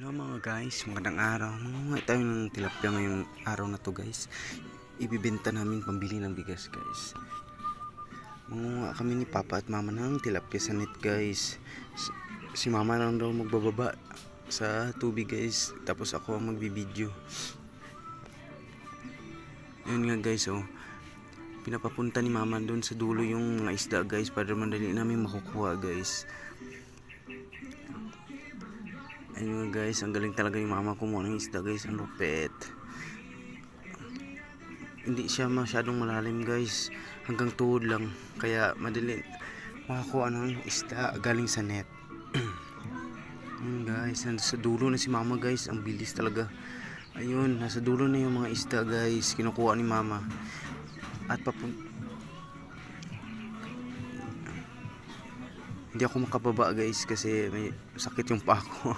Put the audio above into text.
Hello mga guys, magandang araw. Mangunguha tayo ng tilapia ngayong araw na to guys. Ibibenta namin pambili ng bigas guys. Mangunguha kami ni Papa at Mama ng tilapia sa net guys. Si Mama lang daw magbababa sa tubig guys. Tapos ako ang magbibideo. Yun nga guys oh. Pinapapunta ni Mama doon sa dulo yung mga isda guys para madali namin makukuha guys. Ayun guys, ang galing talaga yung Mama kumuha ng isda guys, ang lupit. Hindi siya masyadong malalim guys, hanggang tuhod lang, kaya madali makakuha ng isda galing sa net. Ayun guys, nasa dulo na si Mama guys, ang bilis talaga. Ayun, nasa dulo na yung mga isda guys, kinukuha ni Mama. At hindi ako makababa guys kasi may sakit yung paa ko.